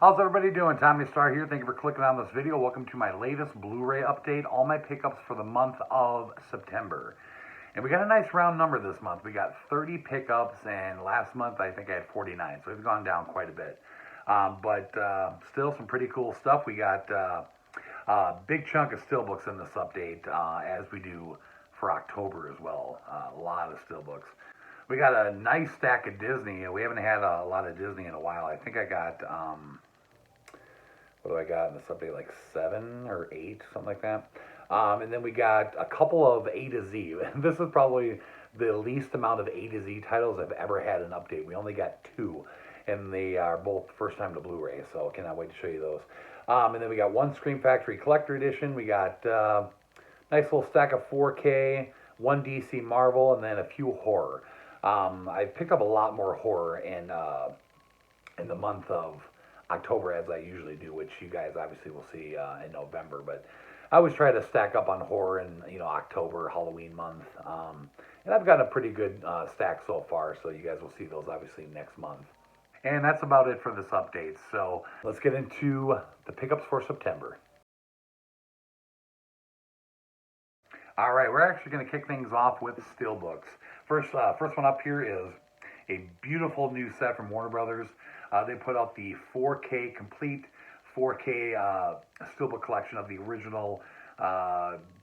How's everybody doing? Tommy Star here. Thank you for clicking on this video. Welcome to my latest Blu Ray update. All my pickups for the month of September. And we got a nice round number this month. We got 30 pickups, and last month I think I had 49. So we've gone down quite a bit. But still some pretty cool stuff. We got a big chunk of Steelbooks in this update, as we do for October as well. A lot of Steelbooks. We got a nice stack of Disney. We haven't had a lot of Disney in a while. I think I got, what do I got in this update, like 7 or 8, something like that. And then we got a couple of A to Z. This is probably the least amount of A to Z titles I've ever had an update. We only got 2, and they are both first time to Blu Ray, so cannot wait to show you those. And then we got one Scream Factory Collector Edition. We got nice little stack of 4K, one DC Marvel, and then a few horror. I picked up a lot more horror in the month of October, as I usually do, which you guys obviously will see in November. But I always try to stack up on horror in October, Halloween month, and I've got a pretty good stack so far. So you guys will see those obviously next month. And that's about it for this update. So let's get into the pickups for September. All right, we're actually going to kick things off with Steelbooks. First one up here is a beautiful new set from Warner Brothers. They put out the 4K, complete 4K Steelbook collection of the original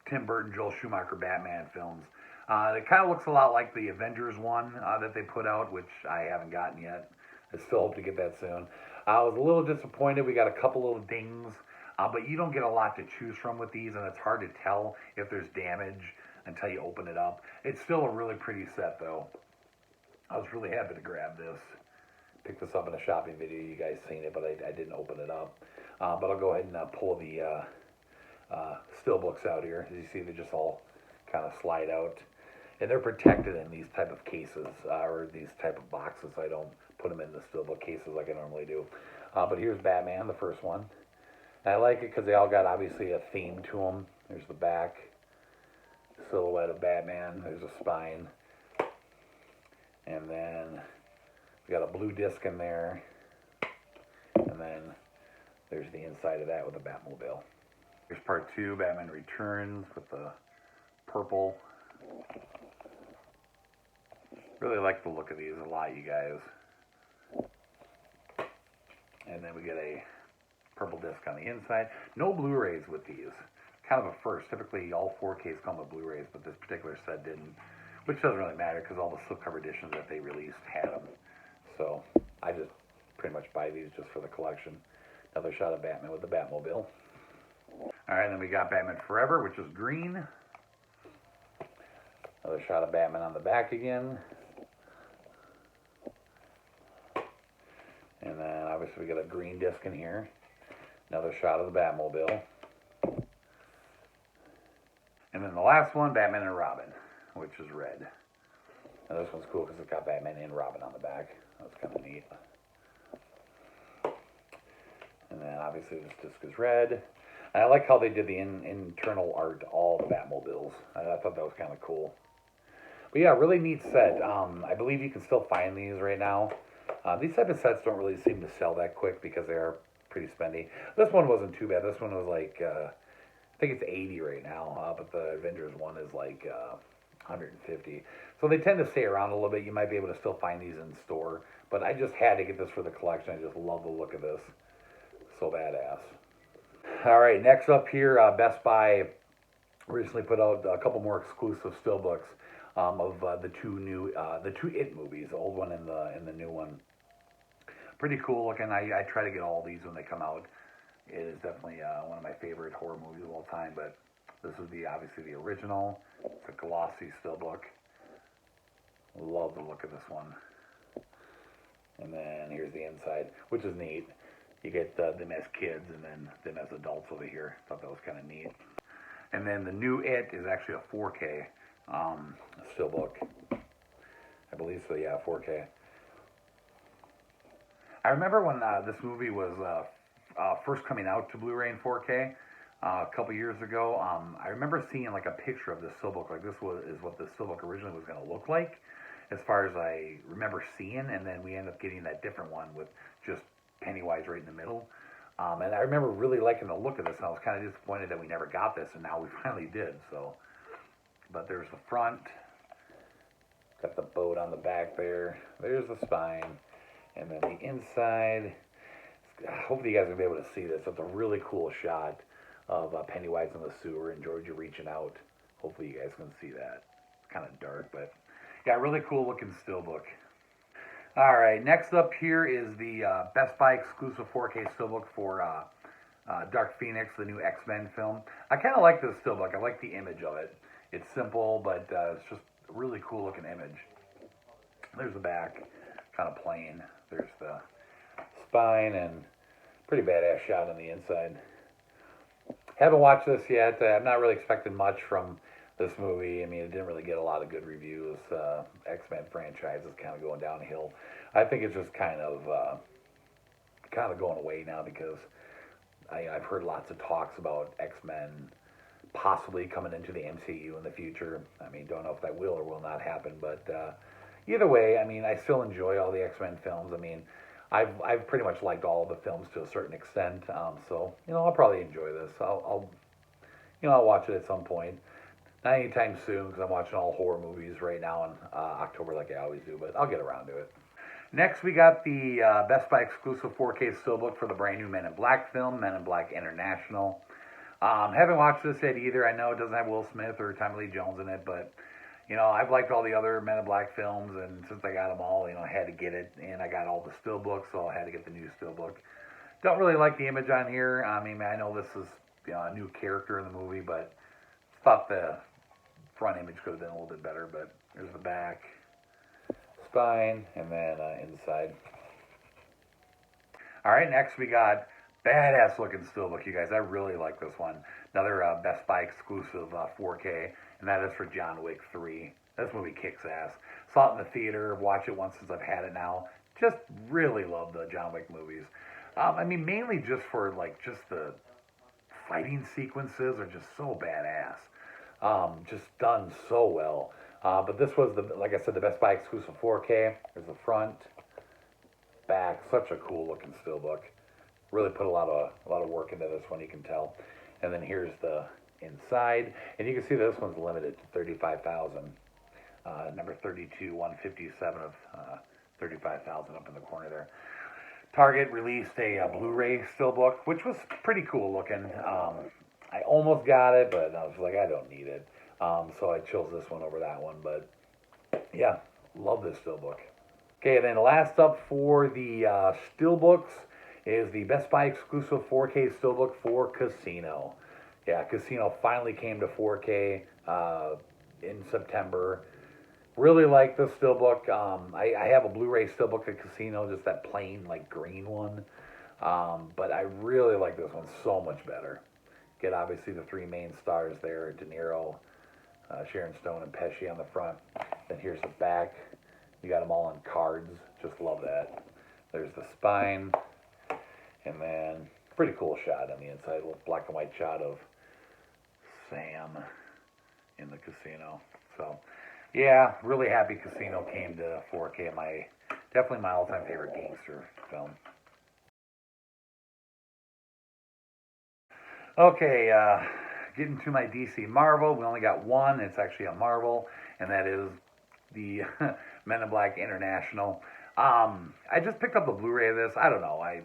Tim Burton, Joel Schumacher Batman films. It kind of looks a lot like the Avengers one that they put out, which I haven't gotten yet. I still hope to get that soon. I was a little disappointed. We got a couple little dings. But you don't get a lot to choose from with these, and it's hard to tell if there's damage until you open it up. It's still a really pretty set, though. I was really happy to grab this. Picked this up in a shopping video. You guys seen it, but I didn't open it up. But I'll go ahead and pull the Steelbooks out here. As you see, they just all kind of slide out. And they're protected in these type of cases, or these type of boxes. I don't put them in the Steelbook cases like I normally do. But here's Batman, the first one. And I like it because they all got obviously a theme to them. There's the back silhouette of Batman. There's a spine. And then we got a blue disc in there. And then there's the inside of that with the Batmobile. Here's part 2, Batman Returns, with the purple. Really like the look of these a lot, you guys. And then we get a purple disc on the inside. No Blu-rays with these. Kind of a first. Typically, all 4Ks come with Blu-rays, but this particular set didn't. Which doesn't really matter because all the slipcover editions that they released had them. So I just pretty much buy these just for the collection. Another shot of Batman with the Batmobile. Alright, then we got Batman Forever, which is green. Another shot of Batman on the back again. And then obviously we got a green disc in here. Another shot of the Batmobile. And then the last one, Batman and Robin, which is red. Now this one's cool because it's got Batman and Robin on the back. That's kind of neat. And then obviously this disc is red. And I like how they did the internal art, all the Batmobiles. I thought that was kind of cool. But yeah, really neat set. I believe you can still find these right now. These type of sets don't really seem to sell that quick because they are pretty spendy. This one wasn't too bad. This one was like, I think it's 80 right now, but the Avengers one is like 150. So they tend to stay around a little bit. You might be able to still find these in store, but I just had to get this for the collection. I just love the look of this. So badass. All right, next up here, Best Buy recently put out a couple more exclusive Steelbooks of the two It movies, the old one and the new one. Pretty cool looking. I try to get all these when they come out. It is definitely one of my favorite horror movies of all time, but this is obviously the original. It's a glossy Steelbook. Love the look of this one. And then here's the inside, which is neat. You get them as kids and then them as adults over here. Thought that was kind of neat. And then the new It is actually a 4K Steelbook. I believe so, yeah, 4K. I remember when this movie was first coming out to Blu-ray and 4K a couple years ago. I remember seeing like a picture of this Steelbook. Like this is what the Steelbook originally was going to look like, as far as I remember seeing. And then we ended up getting that different one with just Pennywise right in the middle. And I remember really liking the look of this. And I was kind of disappointed that we never got this, and now we finally did. So, but there's the front. Got the boat on the back there. There's the spine, and then the inside. Hopefully you guys will be able to see this. It's a really cool shot of Pennywise in the sewer and Georgia reaching out. Hopefully you guys can see that. It's kind of dark, but yeah, really cool looking steelbook. All right, next up here is the Best Buy exclusive 4K steelbook for Dark Phoenix, the new X-Men film. I kind of like this steelbook. I like the image of it. It's simple, but it's just a really cool looking image. There's the back, kind of plain. There's the spine, and pretty badass shot on the inside. Haven't watched this yet. I'm not really expecting much from this movie. I mean, it didn't really get a lot of good reviews. X-Men franchise is kind of going downhill. I think it's just kind of going away now because I've heard lots of talks about X-Men possibly coming into the MCU in the future. I mean, don't know if that will or will not happen, but either way, I mean, I still enjoy all the X-Men films. I mean, I've pretty much liked all of the films to a certain extent, so I'll probably enjoy this. I'll watch it at some point. Not anytime soon because I'm watching all horror movies right now in October like I always do, but I'll get around to it. Next, we got the Best Buy exclusive 4K steelbook for the brand new Men in Black film, Men in Black International. Haven't watched this yet either. I know it doesn't have Will Smith or Tommy Lee Jones in it, but I've liked all the other Men in Black films, and since I got them all, I had to get it, and I got all the steelbooks, so I had to get the new steelbook. Don't really like the image on here. I mean, I know this is a new character in the movie, but I thought the front image could have been a little bit better. But there's the back, spine, and then inside. All right, next we got badass looking steelbook, you guys. I really like this one. Another Best Buy exclusive 4K, and that is for John Wick 3. This movie kicks ass. Saw it in the theater, watched it once since I've had it now. Just really love the John Wick movies. I mean, mainly just for just the fighting sequences are just so badass. Just done so well. But this was like I said, the Best Buy exclusive 4K. There's the front, back. Such a cool looking steelbook. Really put a lot of work into this one, you can tell. And then here's the inside, and you can see this one's limited to 35,000. Number 32, 157 of 35,000 up in the corner there. Target released a Blu Ray steelbook, which was pretty cool looking. I almost got it, but I was like, I don't need it. So I chose this one over that one. But yeah, love this steelbook. Okay, and then last up for the steelbooks is the Best Buy exclusive 4K steelbook for Casino. Yeah, Casino finally came to 4K in September. Really like this steelbook. I have a Blu Ray steelbook of Casino, just that plain green one. But I really like this one so much better. Get obviously the three main stars there: De Niro, Sharon Stone, and Pesci on the front. Then here's the back. You got them all on cards. Just love that. There's the spine, and then pretty cool shot on the inside. A little black and white shot of Sam in the casino. So yeah, really happy Casino came to 4K. Definitely my all-time favorite gangster film. Okay, getting to my DC Marvel. We only got one. It's actually a Marvel, and that is the Men in Black International. I just picked up the Blu-ray of this. I don't know. I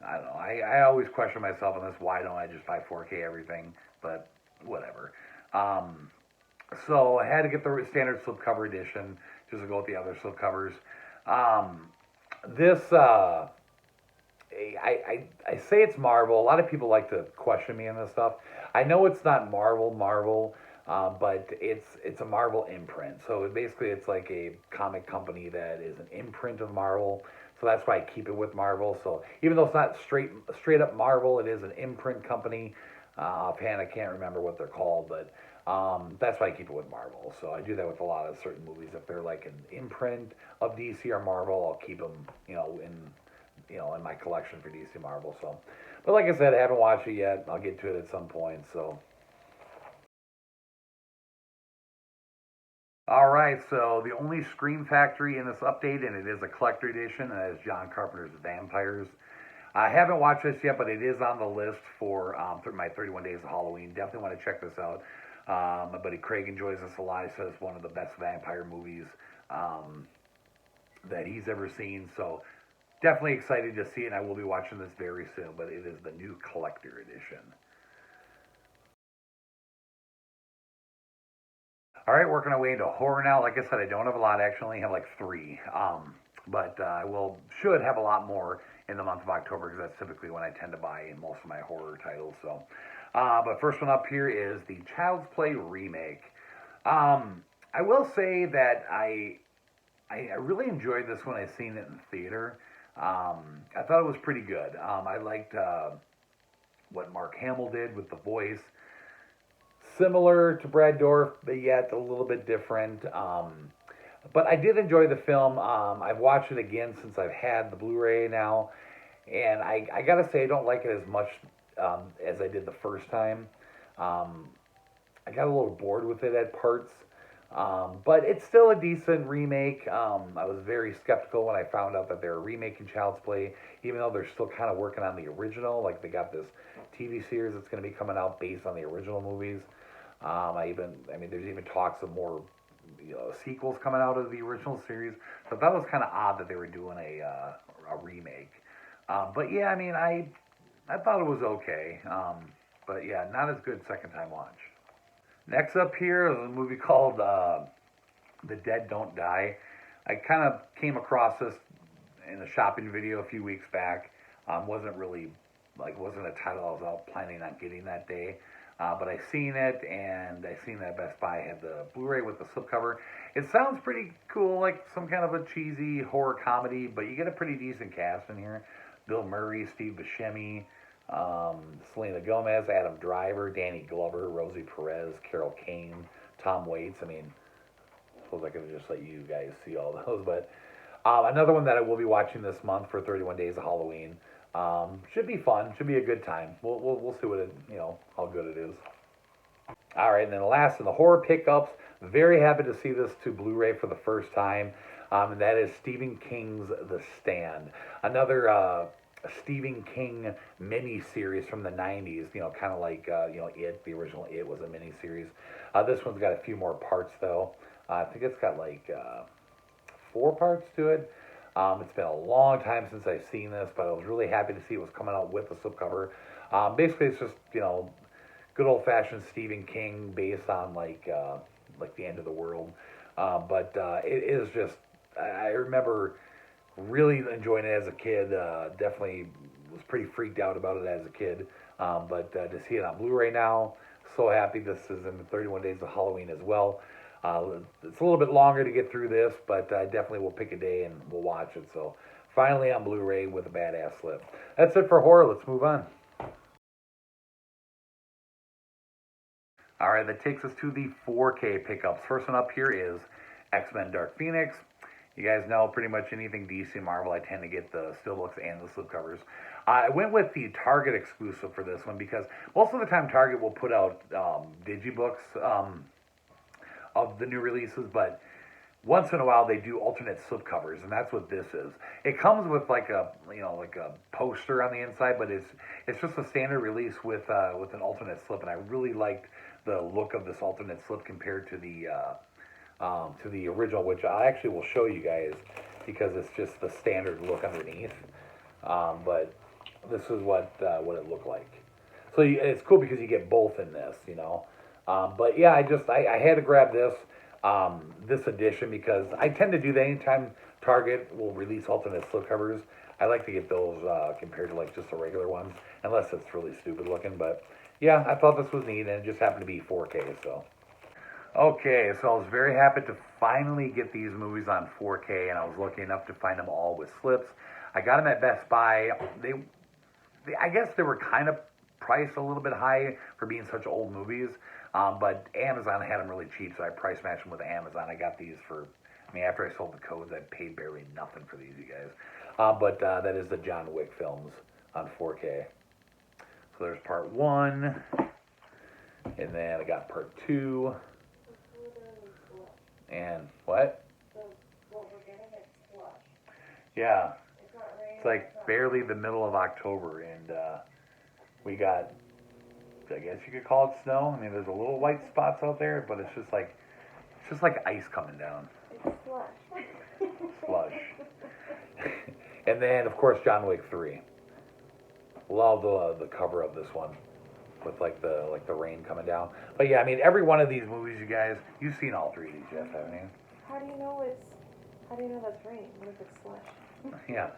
don't know. I always question myself on this. Why don't I just buy 4K everything? But whatever. So I had to get the standard slipcover edition just to go with the other slipcovers. This, I say it's Marvel. A lot of people like to question me on this stuff. I know it's not Marvel, but it's a Marvel imprint. So basically it's like a comic company that is an imprint of Marvel. So that's why I keep it with Marvel. So even though it's not straight up Marvel, it is an imprint company. Offhand, I can't remember what they're called, but that's why I keep it with Marvel. So I do that with a lot of certain movies. If they're like an imprint of DC or Marvel, I'll keep them, in my collection for DC Marvel. So, but like I said, I haven't watched it yet. I'll get to it at some point. So, All right, so the only Scream Factory in this update, and it is a collector edition, and that is John Carpenter's Vampires. I haven't watched this yet, but it is on the list for my 31 Days of Halloween. Definitely want to check this out. My buddy Craig enjoys this a lot. He says it's one of the best vampire movies that he's ever seen. So definitely excited to see it, and I will be watching this very soon. But it is the new collector edition. All right, working our way into horror now. Like I said, I don't have a lot. I actually only have like three. But I should have a lot more in the month of October because that's typically when I tend to buy most of my horror titles. So, but first one up here is the Child's Play remake. I will say that I really enjoyed this when I seen it in theater. I thought it was pretty good. I liked what Mark Hamill did with the voice. Similar to Brad Dourif, but yet a little bit different. But I did enjoy the film. I've watched it again since I've had the Blu Ray now. And I gotta say, I don't like it as much as I did the first time. I got a little bored with it at parts. But it's still a decent remake. I was very skeptical when I found out that they were remaking Child's Play, even though they're still kind of working on the original. Like they got this TV series that's going to be coming out based on the original movies. There's even talks of more, sequels coming out of the original series. So that was kind of odd that they were doing a remake. But yeah, I thought it was okay. But yeah, not as good second time watch. Next up here is a movie called The Dead Don't Die. I kind of came across this in a shopping video a few weeks back. Wasn't a title I was out planning on getting that day. But I seen it, and I seen that Best Buy had the Blu-ray with the slipcover. It sounds pretty cool, like some kind of a cheesy horror comedy, but you get a pretty decent cast in here. Bill Murray, Steve Buscemi, Selena Gomez, Adam Driver, Danny Glover, Rosie Perez, Carol Kane, Tom Waits. I suppose I could have just let you guys see all those. But another one that I will be watching this month for 31 Days of Halloween. Should be fun. Should be a good time. We'll see what how good it is. All right, and then last in the horror pickups, very happy to see this to Blu-ray for the first time. And that is Stephen King's The Stand, another Stephen King mini-series from the 90s, kind of like, It, the original It was a mini-series. This one's got a few more parts, though. I think it's got like 4 parts to it. It's been a long time since I've seen this, but I was really happy to see it was coming out with the slipcover. Basically, it's just, good old-fashioned Stephen King based on, like the end of the world. But it is just, I remember really enjoying it as a kid. Definitely was pretty freaked out about it as a kid. But to see it on Blu-ray now, so happy. This is in the 31 Days of Halloween as well. It's a little bit longer to get through this, but I definitely will pick a day and we'll watch it. So finally on Blu-ray with a badass slip. That's it for horror. Let's move on. All right, that takes us to the 4K pickups. First one up here is X-Men Dark Phoenix. You guys know pretty much anything DC Marvel, I tend to get the Steelbooks and the slipcovers. I went with the Target exclusive for this one because most of the time Target will put out digibooks of the new releases, but once in a while they do alternate slipcovers, and that's what this is. It comes with like a poster on the inside, but it's just a standard release with an alternate slip, and I really liked the look of this alternate slip compared to the original, which I actually will show you guys because it's just the standard look underneath. But this is what it looked like. So it's cool because you get both in this, But yeah, I had to grab this edition because I tend to do that anytime Target will release alternate slipcovers. I like to get those compared to like just the regular ones, unless it's really stupid looking. But yeah, I thought this was neat, and it just happened to be 4K. So okay, so I was very happy to finally get these movies on 4K, and I was lucky enough to find them all with slips. I got them at Best Buy. I guess they were kind of priced a little bit high for being such old movies. But Amazon had them really cheap, so I price matched them with Amazon. I got these for, after I sold the codes, I paid barely nothing for these, you guys. But that is the John Wick films on 4K. So there's part 1, and then I got part 2. And what? So what we're getting is slush. Yeah, It's not raining. it's like barely the middle of October, and we got, I guess you could call it snow. I mean, there's a little white spots out there, but it's just like ice coming down. It's slush. Slush. And then, of course, John Wick 3. Love the cover of this one with like the rain coming down. But yeah, I mean, every one of these movies, you guys, you've seen all three of these, Jeff, haven't you? How do you know that's rain? What if it's slush? Yeah,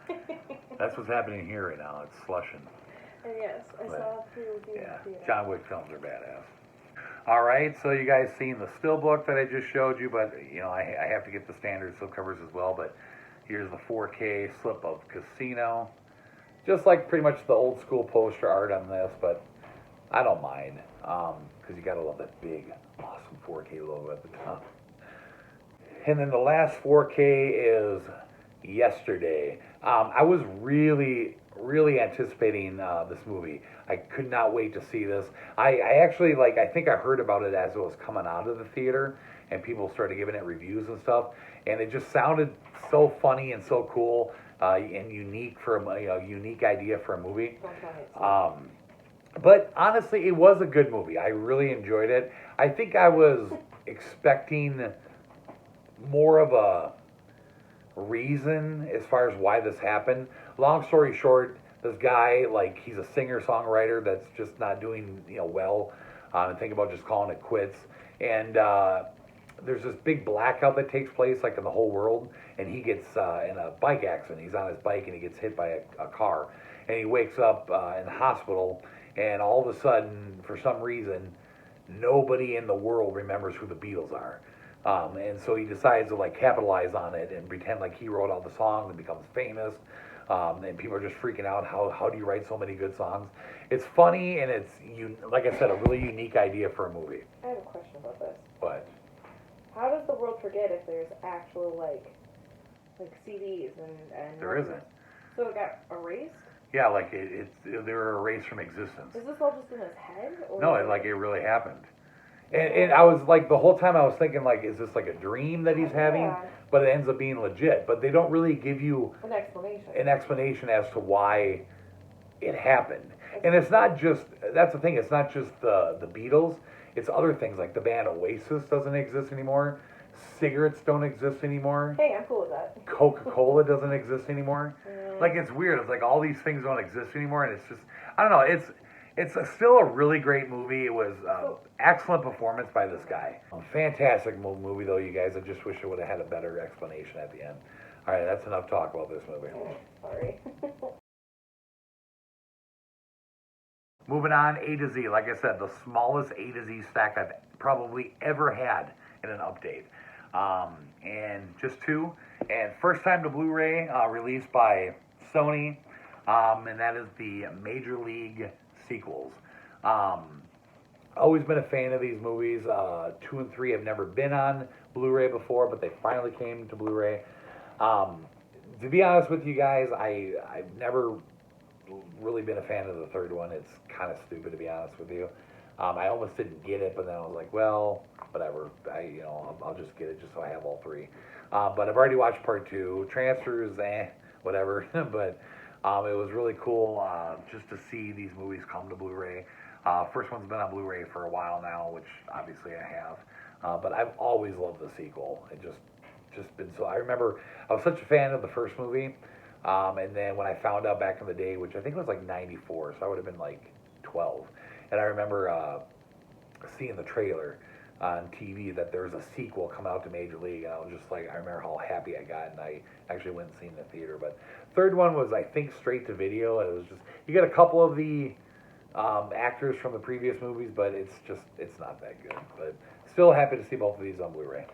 that's what's happening here right now. It's slushing. And yes, I saw through the Yeah, theater. John Wick films are badass. All right, so you guys seen the Steelbook that I just showed you, but you know I have to get the standard slipcovers as well. But here's the 4K slip of Casino, just like pretty much the old school poster art on this, but I don't mind because you gotta love that big, awesome 4K logo at the top. And then the last 4K is Yesterday. I was really anticipating this movie. I could not wait to see this. I actually I think I heard about it as it was coming out of the theater, and people started giving it reviews and stuff, and it just sounded so funny and so cool and unique for a unique idea for a movie. But honestly, it was a good movie. I really enjoyed it. I think I was expecting more of a reason as far as why this happened. Long story short, this guy, he's a singer-songwriter that's just not doing well, and thinking about just calling it quits. And there's this big blackout that takes place in the whole world, and he gets in a bike accident. He's on his bike and he gets hit by a car, and he wakes up in the hospital, and all of a sudden, for some reason, nobody in the world remembers who the Beatles are. And so he decides to capitalize on it and pretend like he wrote all the songs and becomes famous. And people are just freaking out. How do you write so many good songs? It's funny, and it's like I said, a really unique idea for a movie. I have a question about this. What? How does the world forget if there's actual CDs and There isn't. So it got erased? Yeah, they were erased from existence. Is this all just in his head? Or No, it really happened. And I was the whole time I was thinking is this a dream that he's having? Yeah. But it ends up being legit. But they don't really give you an explanation as to why it happened. And it's not just, that's the thing, it's not just the Beatles, it's other things the band Oasis doesn't exist anymore, cigarettes don't exist anymore. Hey, I'm cool with that. Coca-Cola doesn't exist anymore. It's weird, it's all these things don't exist anymore, and it's just, I don't know, it's still a really great movie. It was excellent performance by this guy. Fantastic movie, though, you guys. I just wish it would have had a better explanation at the end. All right, that's enough talk about this movie. Sorry. Moving on, A to Z. Like I said, the smallest A to Z stack I've probably ever had in an update. And just two. And first time to Blu Ray, released by Sony. And that is the Major League sequels. Always been a fan of these movies. 2 and 3 have never been on Blu-ray before, but they finally came to Blu-ray. To be honest with you guys, I've never really been a fan of the third one. It's kind of stupid, to be honest with you. I almost didn't get it, but then I was like, well, whatever. I'll just get it just so I have all three. But I've already watched part 2. Transfers, whatever. But it was really cool just to see these movies come to Blu-ray. First one's been on Blu-ray for a while now, which obviously I have. But I've always loved the sequel. It just been so. I remember I was such a fan of the first movie, and then when I found out back in the day, which I think was 94, so I would have been 12, and I remember seeing the trailer on TV that there was a sequel coming out to Major League, and I was just I remember how happy I got, and I actually went and seen the theater. But third one was, I think, straight to video, and it was just, you get a couple of the actors from the previous movies, but it's not that good. But still happy to see both of these on Blu-ray.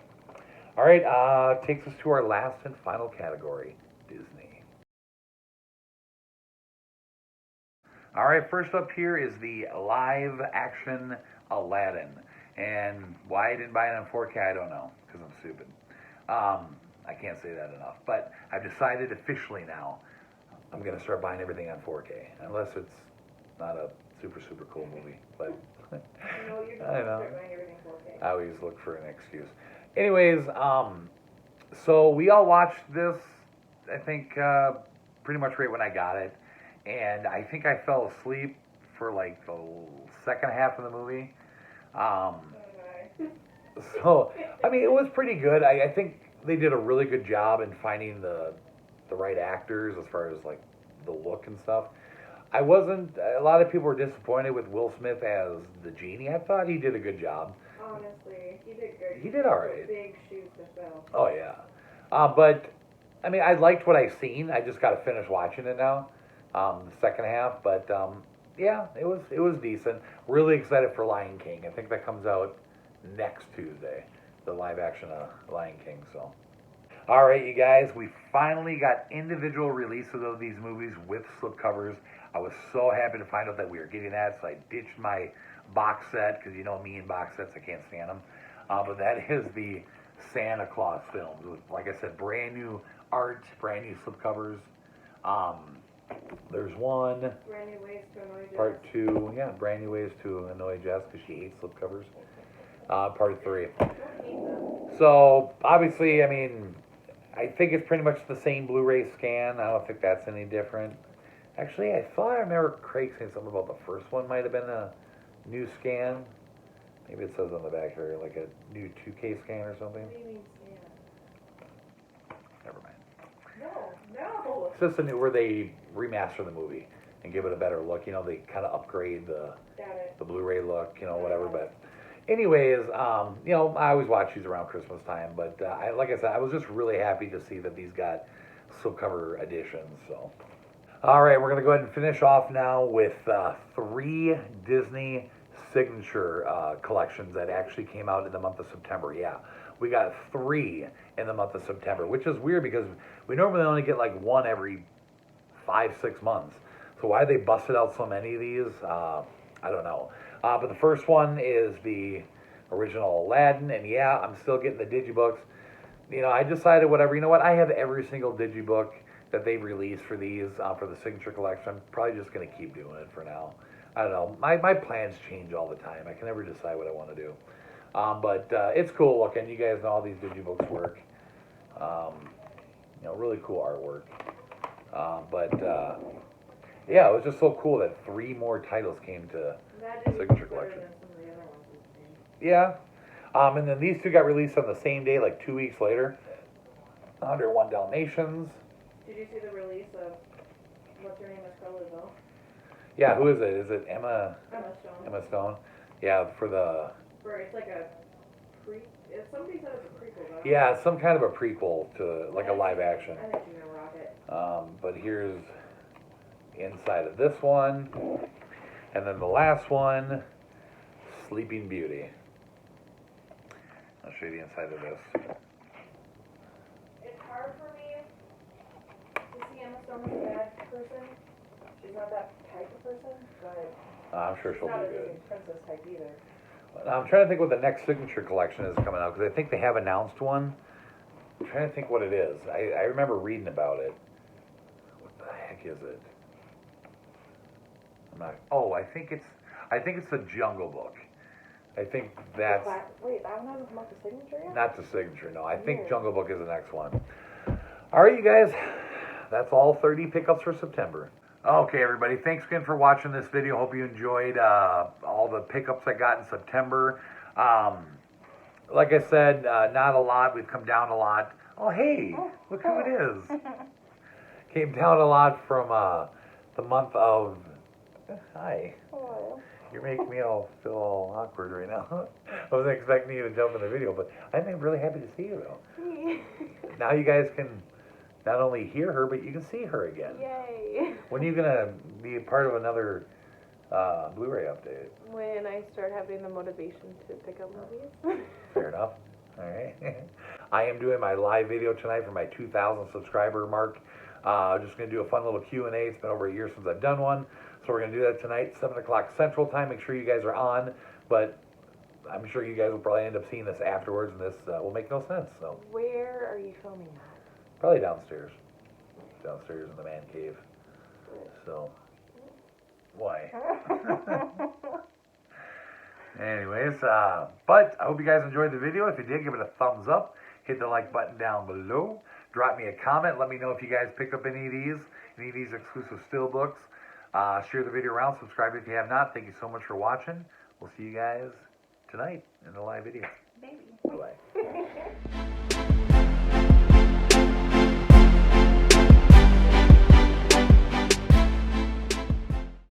All right, takes us to our last and final category, Disney. All right, first up here is the live action Aladdin. And why I didn't buy it on 4K, I don't know, because I'm stupid. I can't say that enough. But I've decided officially now, I'm going to start buying everything on 4K, unless it's not a super cool movie. But No, you're I know. start buying everything 4K. I always look for an excuse. Anyways, so we all watched this, I think, pretty much right when I got it. And I think I fell asleep for like the second half of the movie. So, I mean, it was pretty good. I think they did a really good job in finding the right actors as far as like the look and stuff. I wasn't. A lot of people were disappointed with Will Smith as the genie. I thought he did a good job. Honestly, he did good. He did all right. Big shoes to fill. Oh yeah, but I mean, I liked what I've seen. I just got to finish watching it now, the second half. But yeah, it was decent. Really excited for Lion King. I think that comes out next Tuesday, the live action Lion King. So, all right, you guys, we finally got individual releases of these movies with slipcovers. I was so happy to find out that we were getting that, so I ditched my box set because you know me and box sets, I can't stand them. But that is the Santa Claus films with, like I said, brand new art, brand new slipcovers. There's one. Brand new ways to annoy Jess. Part 2, yeah, brand new ways to annoy Jess because she hates slipcovers. Part 3. So obviously, I mean, I think it's pretty much the same Blu Ray scan. I don't think that's any different. Actually, I thought I remember Craig saying something about the first one might have been a new scan. Maybe it says on the back here, like a new 2K scan or something. What do you mean scan? Never mind. No. It's just a new, where they remaster the movie and give it a better look. You know, they kind of upgrade the Blu-ray look, you know, whatever. But anyways, you know, I always watch these around Christmas time. But like I said, I was just really happy to see that these got slipcover editions. So, all right, we're gonna go ahead and finish off now with 3 Disney signature collections that actually came out in the month of September. Yeah, we got 3 in the month of September, which is weird because we normally only get like 1 every 5-6 months. So why they busted out so many of these, I don't know. But the first one is the original Aladdin, and yeah, I'm still getting the digibooks. You know, I decided whatever. You know what? I have every single digibook that they've released for these, for the signature collection. I'm probably just going to keep doing it for now. I don't know. My plans change all the time. I can never decide what I want to do. But it's cool looking. You guys know how these digibooks work. You know, really cool artwork. Yeah, it was just so cool that 3 more titles came to signature collection. Yeah. And then these 2 got released on the same day, like 2 weeks later. 101 Dalmatians. Did you see the release of What's Her Name is Carlisle? Yeah, who is it? Is it Emma Stone. Emma Stone? Yeah, It's like a somebody said it's a prequel, though. Yeah, it's some kind of a prequel to like a live action. I think you're gonna rock it. But here's inside of this one, and then the last one, Sleeping Beauty. I'll show you the inside of this. It's hard for me to see Emma Stone as a bad person. She's not that type of person, but I'm sure she'll she's not do a good. Disney princess type either. I'm trying to think what the next signature collection is coming out, because I think they have announced one. I'm trying to think what it is. I remember reading about it. What the heck is it? I think it's the Jungle Book. I think that's... Wait, that one hasn't come out to signature yet? Not the signature, no. I think Jungle Book is the next one. All right, you guys. That's all 30 pickups for September. Okay, everybody. Thanks again for watching this video. Hope you enjoyed all the pickups I got in September. Like I said, not a lot. We've come down a lot. Oh, hey, look who it is. Came down a lot from the month of... Hi. Hello. You're making me all feel all awkward right now. I wasn't expecting you to jump in the video, but I'm really happy to see you, though. Now you guys can not only hear her, but you can see her again. Yay. When are you going to be a part of another Blu Ray update? When I start having the motivation to pick up movies. Fair enough. All right. I am doing my live video tonight for my 2,000 subscriber mark. Just going to do a fun little Q&A. It's been over a year since I've done one. So we're going to do that tonight, 7 o'clock Central Time. Make sure you guys are on. But I'm sure you guys will probably end up seeing this afterwards, and this will make no sense. So Where are you filming that? probably downstairs. Downstairs in the man cave. So, why? Anyways, but I hope you guys enjoyed the video. If you did, give it a thumbs up. Hit the like button down below. Drop me a comment. Let me know if you guys picked up any of these exclusive Steelbooks. Share the video around. Subscribe if you have not. Thank you so much for watching. We'll see you guys tonight in the live video. Baby. Bye-bye.